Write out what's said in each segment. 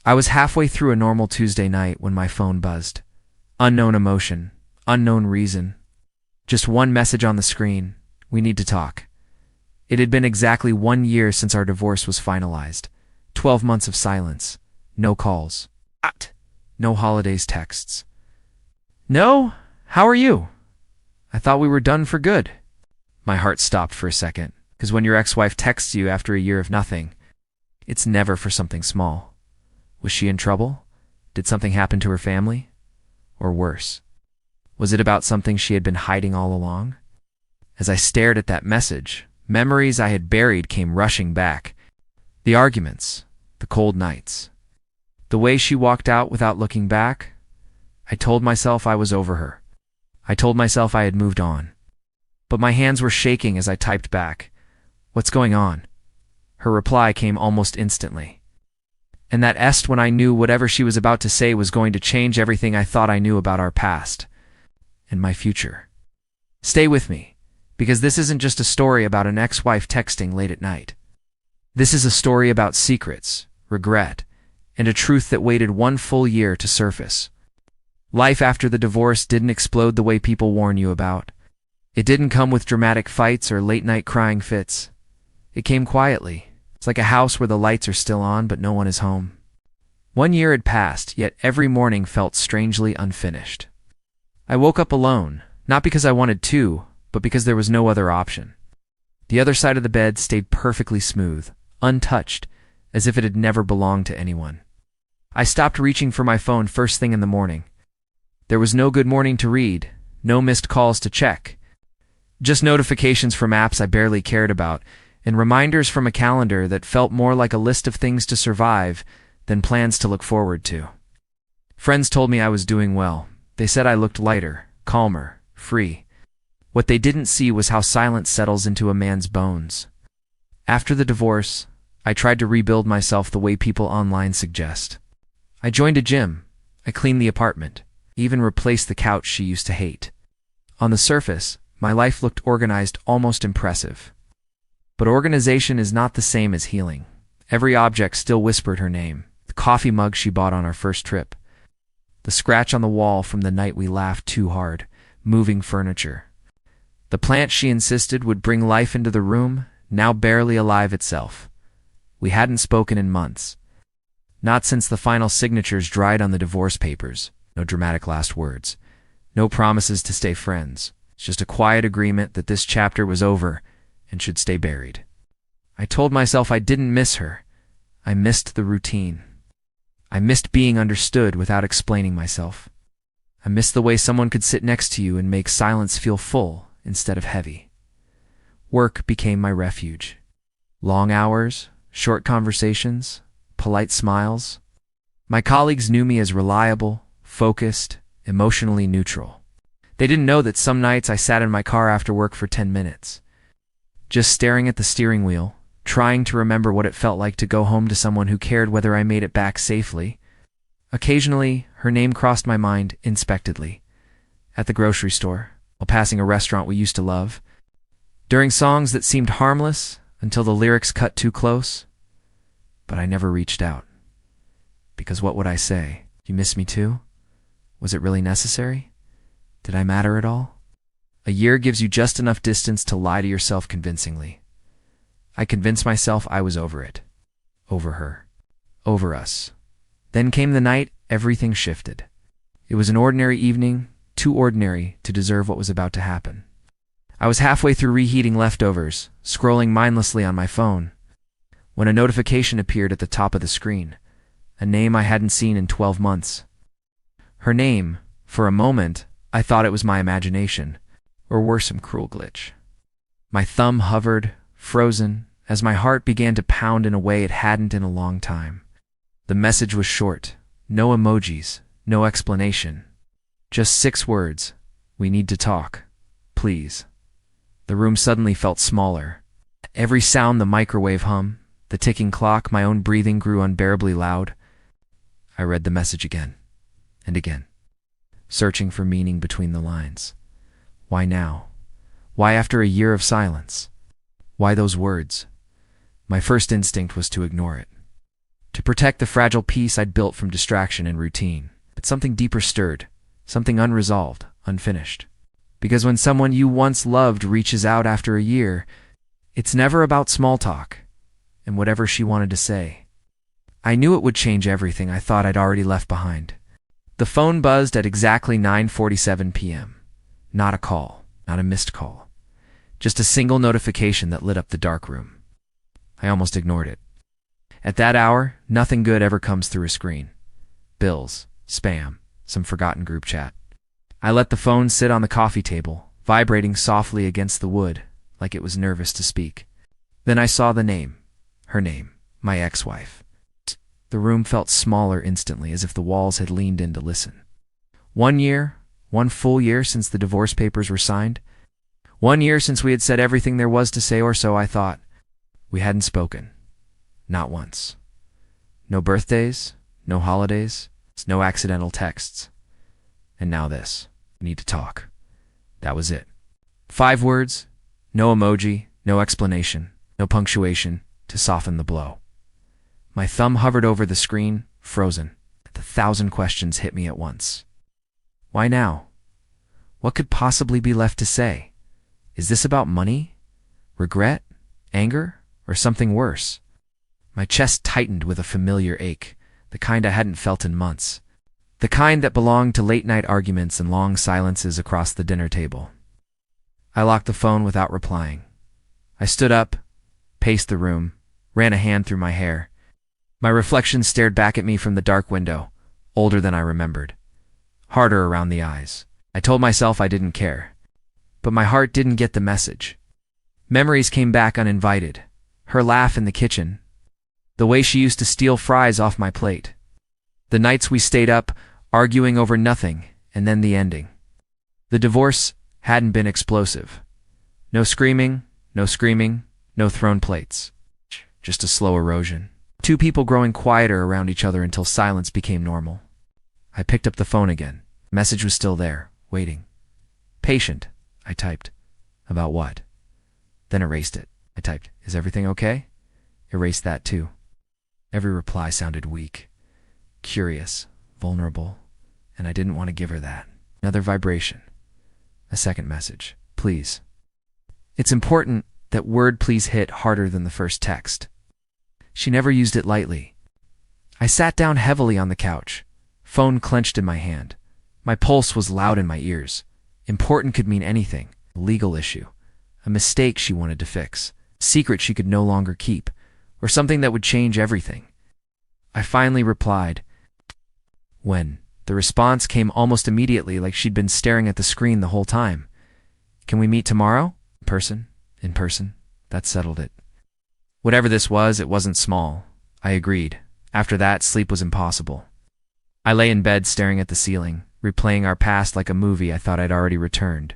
I was halfway through a normal Tuesday night when my phone buzzed. Unknown emotion, unknown reason. Just one message on the screen: we need to talk. It had been exactly 1 year since our divorce was finalized. 12 months of silence. No calls. No holidays texts. "No, how are you? I thought we were done for good." My heart stopped for a second, because when your ex-wife texts you after a year of nothing, it's never for something small. Was she in trouble? Did something happen to her family? Or worse, was it about something she had been hiding all along? As I stared at that message, memories I had buried came rushing back. The arguments, the cold nights, the way she walked out without looking back. I told myself I was over her. I told myself I had moved on. But my hands were shaking as I typed back, "What's going on?" Her reply came almost instantly. And that est when I knew whatever she was about to say was going to change everything I thought I knew about our past and my future. Stay with me, because this isn't just a story about an ex-wife texting late at night. This is a story about secrets, regret, and a truth that waited 1 full year to surface. Life after the divorce didn't explode the way people warn you about. It didn't come with dramatic fights or late-night crying fits. It came quietly. It's like a house where the lights are still on but no one is home. 1 year had passed, yet every morning felt strangely unfinished. I woke up alone, not because I wanted to, but because there was no other option. The other side of the bed stayed perfectly smooth, untouched, as if it had never belonged to anyone. I stopped reaching for my phone first thing in the morning. There was no good morning to read, no missed calls to check. Just notifications from apps I barely cared about, and reminders from a calendar that felt more like a list of things to survive than plans to look forward to. Friends told me I was doing well. They said I looked lighter, calmer, free. What they didn't see was how silence settles into a man's bones. After the divorce, I tried to rebuild myself the way people online suggest. I joined a gym. I cleaned the apartment, even replaced the couch she used to hate. On the surface, my life looked organized, almost impressive. But organization is not the same as healing. Every object still whispered her name. The coffee mug she bought on our first trip. The scratch on the wall from the night we laughed too hard. Moving furniture. The plant she insisted would bring life into the room, now barely alive itself. We hadn't spoken in months. Not since the final signatures dried on the divorce papers. No dramatic last words. No promises to stay friends. Just a quiet agreement that this chapter was over and should stay buried. I told myself I didn't miss her. I missed the routine. I missed being understood without explaining myself. I missed the way someone could sit next to you and make silence feel full instead of heavy. Work became my refuge. Long hours, short conversations, polite smiles. My colleagues knew me as reliable, focused, emotionally neutral. They didn't know that some nights I sat in my car after work for 10 minutes, just staring at the steering wheel, trying to remember what it felt like to go home to someone who cared whether I made it back safely. Occasionally, her name crossed my mind unexpectedly. At the grocery store, while passing a restaurant we used to love. During songs that seemed harmless until the lyrics cut too close. But I never reached out. Because what would I say? You miss me too? Was it really necessary? Did I matter at all? A year gives you just enough distance to lie to yourself convincingly. I convinced myself I was over it. Over her. Over us. Then came the night everything shifted. It was an ordinary evening, too ordinary to deserve what was about to happen. I was halfway through reheating leftovers, scrolling mindlessly on my phone, when a notification appeared at the top of the screen, a name I hadn't seen in 12 months. Her name, for a moment, I thought it was my imagination, or worse, some cruel glitch. My thumb hovered, frozen, as my heart began to pound in a way it hadn't in a long time. The message was short, no emojis, no explanation. Just 6 words: we need to talk, please. The room suddenly felt smaller. Every sound, the microwave hum, the ticking clock, my own breathing grew unbearably loud. I read the message again, and again, searching for meaning between the lines. Why now? Why after a year of silence? Why those words? My first instinct was to ignore it. to protect the fragile peace I'd built from distraction and routine. But something deeper stirred, something unresolved, unfinished. Because when someone you once loved reaches out after a year, it's never about small talk and whatever she wanted to say. I knew it would change everything I thought I'd already left behind. The phone buzzed at exactly 9:47 p.m. Not a call, not a missed call. Just a single notification that lit up the dark room. I almost ignored it. At that hour, nothing good ever comes through a screen. Bills, spam, some forgotten group chat. I let the phone sit on the coffee table, vibrating softly against the wood, like it was nervous to speak. Then I saw the name, her name, my ex-wife. The room felt smaller instantly, as if the walls had leaned in to listen. 1 year, 1 full year since the divorce papers were signed. 1 year since we had said everything there was to say, or so I thought. We hadn't spoken. Not once. No birthdays, no holidays, no accidental texts. And now this. We need to talk. That was it. 5 words, no emoji, no explanation, no punctuation to soften the blow. My thumb hovered over the screen, frozen. The 1,000 questions hit me at once. Why now? What could possibly be left to say? Is this about money? Regret? Anger? Or something worse? My chest tightened with a familiar ache, the kind I hadn't felt in months. The kind that belonged to late-night arguments and long silences across the dinner table. I locked the phone without replying. I stood up, paced the room, ran a hand through my hair. My reflection stared back at me from the dark window, older than I remembered. Harder around the eyes. I told myself I didn't care. But my heart didn't get the message. Memories came back uninvited. Her laugh in the kitchen. The way she used to steal fries off my plate. The nights we stayed up, arguing over nothing, and then the ending. The divorce hadn't been explosive. No screaming, no screaming, no thrown plates. Just a slow erosion. 2 people growing quieter around each other until silence became normal. I picked up the phone again. The message was still there, waiting. Patient, I typed. About what? Then erased it. I typed, is everything okay? Erased that too. Every reply sounded weak, curious, vulnerable, and I didn't want to give her that. Another vibration. A second message. Please. It's important that word please hit harder than the first text. She never used it lightly. I sat down heavily on the couch, phone clenched in my hand. My pulse was loud in my ears. Important could mean anything. A legal issue. A mistake she wanted to fix. A secret she could no longer keep. Or something that would change everything. I finally replied. When? The response came almost immediately, like she'd been staring at the screen the whole time. Can we meet tomorrow? In person? In person. That settled it. Whatever this was, it wasn't small. I agreed. After that, sleep was impossible. I lay in bed staring at the ceiling, replaying our past like a movie I thought I'd already returned.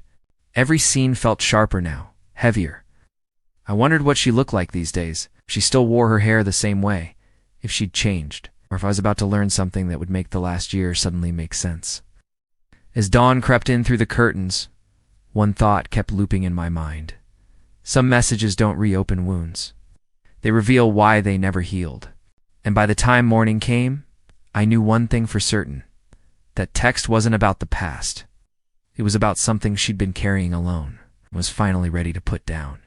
Every scene felt sharper now, heavier. I wondered what she looked like these days, if she still wore her hair the same way, if she'd changed, or if I was about to learn something that would make the last year suddenly make sense. As dawn crept in through the curtains, one thought kept looping in my mind. Some messages don't reopen wounds. They reveal why they never healed. And by the time morning came, I knew one thing for certain. That text wasn't about the past. It was about something she'd been carrying alone, and was finally ready to put down.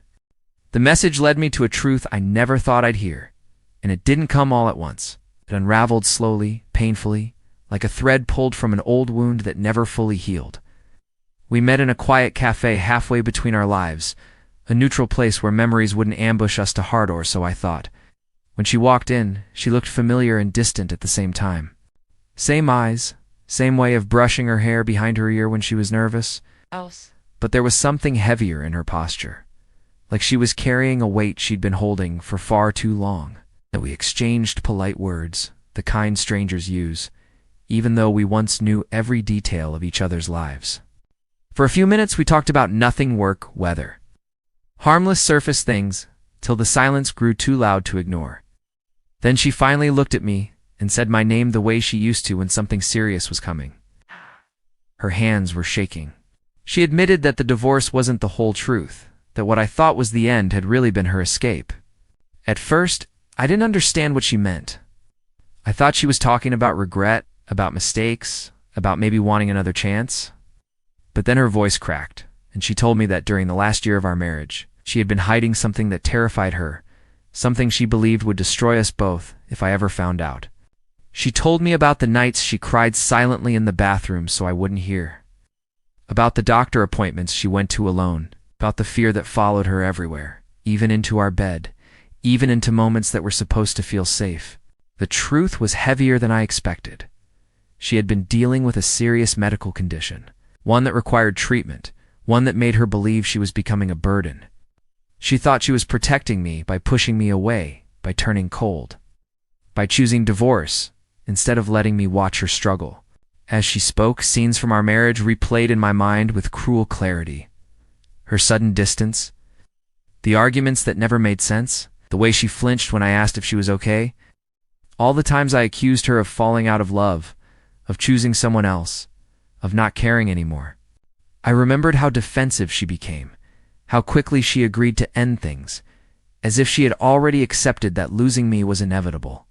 The message led me to a truth I never thought I'd hear, and it didn't come all at once. It unraveled slowly, painfully, like a thread pulled from an old wound that never fully healed. We met in a quiet cafe halfway between our lives, a neutral place where memories wouldn't ambush us to hard, or so I thought. When she walked in, she looked familiar and distant at the same time. Same eyes, same way of brushing her hair behind her ear when she was nervous. But there was something heavier in her posture, like she was carrying a weight she'd been holding for far too long. That we exchanged polite words, the kind strangers use, even though we once knew every detail of each other's lives. For a few minutes we talked about nothing, work, weather. Harmless surface things, till the silence grew too loud to ignore. Then she finally looked at me and said my name the way she used to when something serious was coming. Her hands were shaking. She admitted that the divorce wasn't the whole truth, that what I thought was the end had really been her escape. At first, I didn't understand what she meant. I thought she was talking about regret, about mistakes, about maybe wanting another chance. But then her voice cracked, and she told me that during the last year of our marriage, she had been hiding something that terrified her, something she believed would destroy us both if I ever found out. She told me about the nights she cried silently in the bathroom so I wouldn't hear, about the doctor appointments she went to alone, about the fear that followed her everywhere, even into our bed, even into moments that were supposed to feel safe. The truth was heavier than I expected. She had been dealing with a serious medical condition, one that required treatment, one that made her believe she was becoming a burden. She thought she was protecting me by pushing me away, by turning cold, by choosing divorce instead of letting me watch her struggle. As she spoke, scenes from our marriage replayed in my mind with cruel clarity. Her sudden distance, the arguments that never made sense, the way she flinched when I asked if she was okay, all the times I accused her of falling out of love, of choosing someone else, of not caring anymore. I remembered how defensive she became, how quickly she agreed to end things, as if she had already accepted that losing me was inevitable.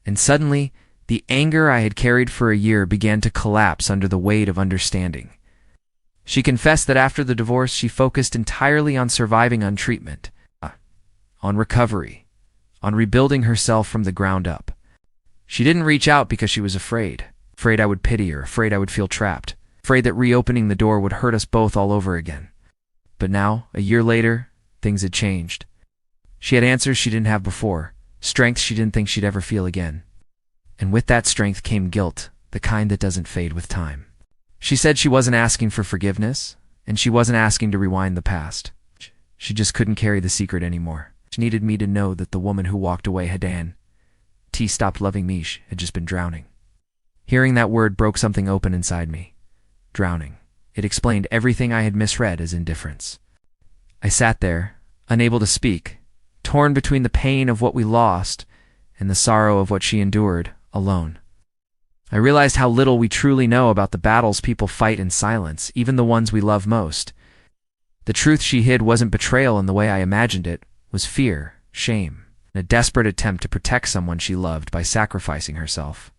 And suddenly, the anger I had carried for a year began to collapse under the weight of understanding. She confessed that after the divorce she focused entirely on surviving on treatment, on recovery, on rebuilding herself from the ground up. She didn't reach out because she was afraid I would pity her, afraid I would feel trapped, afraid that reopening the door would hurt us both all over again. But now, a year later, things had changed. She had answers she didn't have before, strength she didn't think she'd ever feel again. And with that strength came guilt, the kind that doesn't fade with time. She said she wasn't asking for forgiveness, and she wasn't asking to rewind the past. She just couldn't carry the secret anymore. She needed me to know that the woman who walked away stopped loving me, had just been drowning. Hearing that word broke something open inside me. Drowning. It explained everything I had misread as indifference. I sat there, unable to speak, torn between the pain of what we lost and the sorrow of what she endured, alone. I realized how little we truly know about the battles people fight in silence, even the ones we love most. The truth she hid wasn't betrayal in the way I imagined it, was fear, shame, and a desperate attempt to protect someone she loved by sacrificing herself.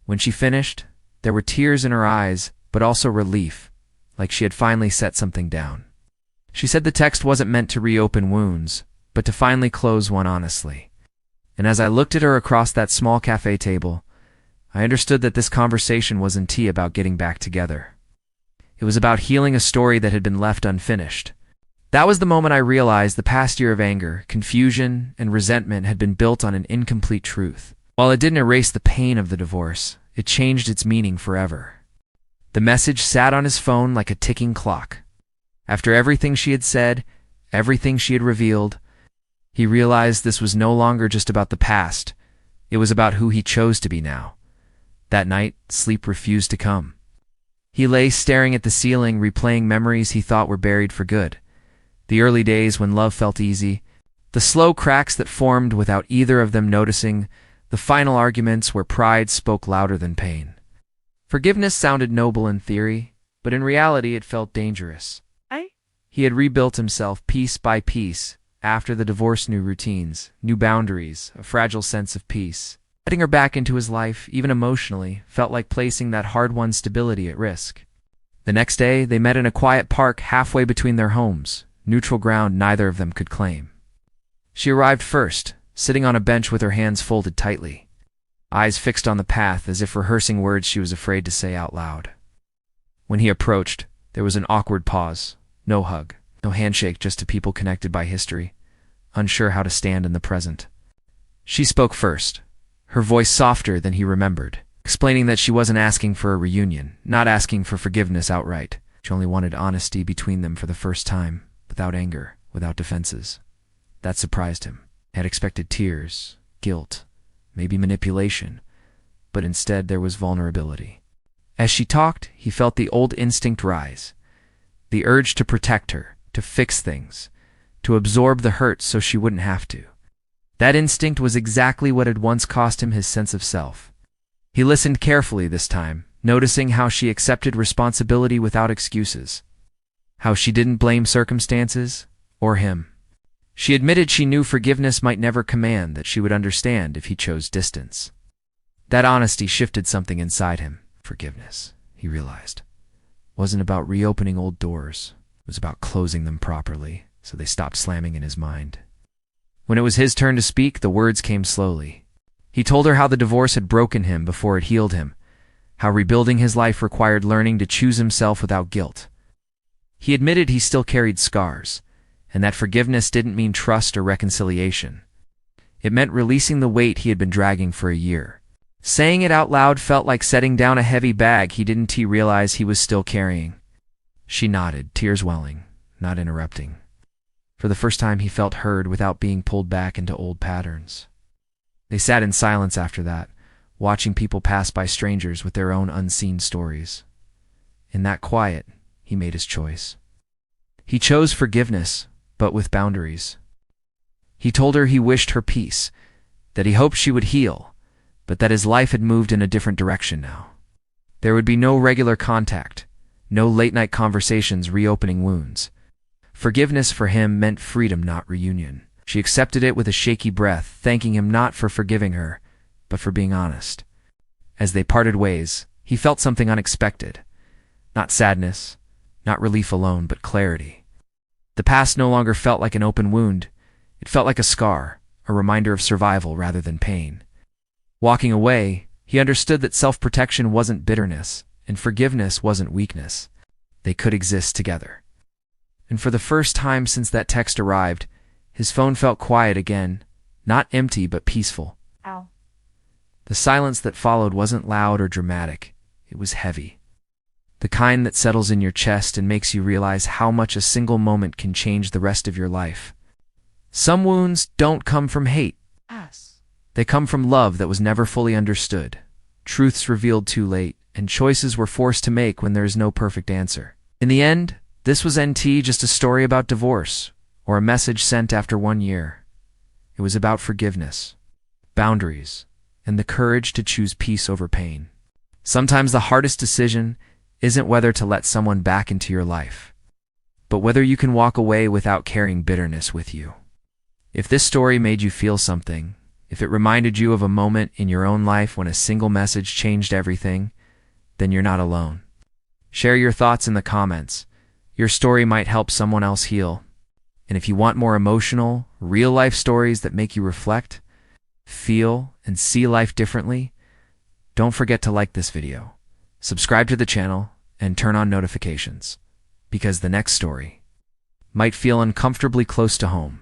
When she finished, there were tears in her eyes, but also relief, like she had finally set something down. She said the text wasn't meant to reopen wounds, but to finally close one honestly. And as I looked at her across that small cafe table, I understood that this conversation wasn't about getting back together. It was about healing a story that had been left unfinished. That was the moment I realized the past year of anger, confusion, and resentment had been built on an incomplete truth. While it didn't erase the pain of the divorce, it changed its meaning forever. The message sat on his phone like a ticking clock. After everything she had said, everything she had revealed, he realized this was no longer just about the past. It was about who he chose to be now. That night, sleep refused to come. He lay staring at the ceiling, replaying memories he thought were buried for good. The early days when love felt easy, the slow cracks that formed without either of them noticing, the final arguments where pride spoke louder than pain. Forgiveness sounded noble in theory, but in reality it felt dangerous. He had rebuilt himself piece by piece. After the divorce, new routines, new boundaries, a fragile sense of peace. Letting her back into his life, even emotionally, felt like placing that hard-won stability at risk. The next day, they met in a quiet park halfway between their homes, neutral ground neither of them could claim. She arrived first, sitting on a bench with her hands folded tightly, eyes fixed on the path as if rehearsing words she was afraid to say out loud. When he approached, there was an awkward pause. No hug, no handshake, just two people connected by history, unsure how to stand in the present. She spoke first, her voice softer than he remembered, explaining that she wasn't asking for a reunion, not asking for forgiveness outright. She only wanted honesty between them for the first time, without anger, without defenses. That surprised him. He had expected tears, guilt, maybe manipulation, but instead there was vulnerability. As she talked, he felt the old instinct rise. The urge to protect her, to fix things, to absorb the hurt so she wouldn't have to. That instinct was exactly what had once cost him his sense of self. He listened carefully this time, noticing how she accepted responsibility without excuses, how she didn't blame circumstances or him. She admitted she knew forgiveness might never command, that she would understand if he chose distance. That honesty shifted something inside him. Forgiveness, he realized, wasn't about reopening old doors. It was about closing them properly, so they stopped slamming in his mind. When it was his turn to speak, the words came slowly. He told her how the divorce had broken him before it healed him, how rebuilding his life required learning to choose himself without guilt. He admitted he still carried scars, and that forgiveness didn't mean trust or reconciliation. It meant releasing the weight he had been dragging for a year. Saying it out loud felt like setting down a heavy bag he didn't realize he was still carrying. She nodded, tears welling, not interrupting. For the first time he felt heard without being pulled back into old patterns. They sat in silence after that, watching people pass by strangers with their own unseen stories. In that quiet, he made his choice. He chose forgiveness, but with boundaries. He told her he wished her peace, that he hoped she would heal, but that his life had moved in a different direction now. There would be no regular contact, no late-night conversations reopening wounds. Forgiveness for him meant freedom, not reunion. She accepted it with a shaky breath, thanking him not for forgiving her, but for being honest. As they parted ways, he felt something unexpected. Not sadness, not relief alone, but clarity. The past no longer felt like an open wound. It felt like a scar, a reminder of survival rather than pain. Walking away, he understood that self-protection wasn't bitterness, and forgiveness wasn't weakness. They could exist together. And for the first time since that text arrived, his phone felt quiet again, not empty but peaceful. Ow. The silence that followed wasn't loud or dramatic. It was heavy. The kind that settles in your chest and makes you realize how much a single moment can change the rest of your life. Some wounds don't come from hate. Ass. They come from love that was never fully understood, truths revealed too late, and choices we're forced to make when there is no perfect answer. In the end, this was NT just a story about divorce, or a message sent after 1 year. It was about forgiveness, boundaries, and the courage to choose peace over pain. Sometimes the hardest decision isn't whether to let someone back into your life, but whether you can walk away without carrying bitterness with you. If this story made you feel something, if it reminded you of a moment in your own life when a single message changed everything, then you're not alone. Share your thoughts in the comments. Your story might help someone else heal. And if you want more emotional, real-life stories that make you reflect, feel, and see life differently, don't forget to like this video, subscribe to the channel, and turn on notifications, because the next story might feel uncomfortably close to home.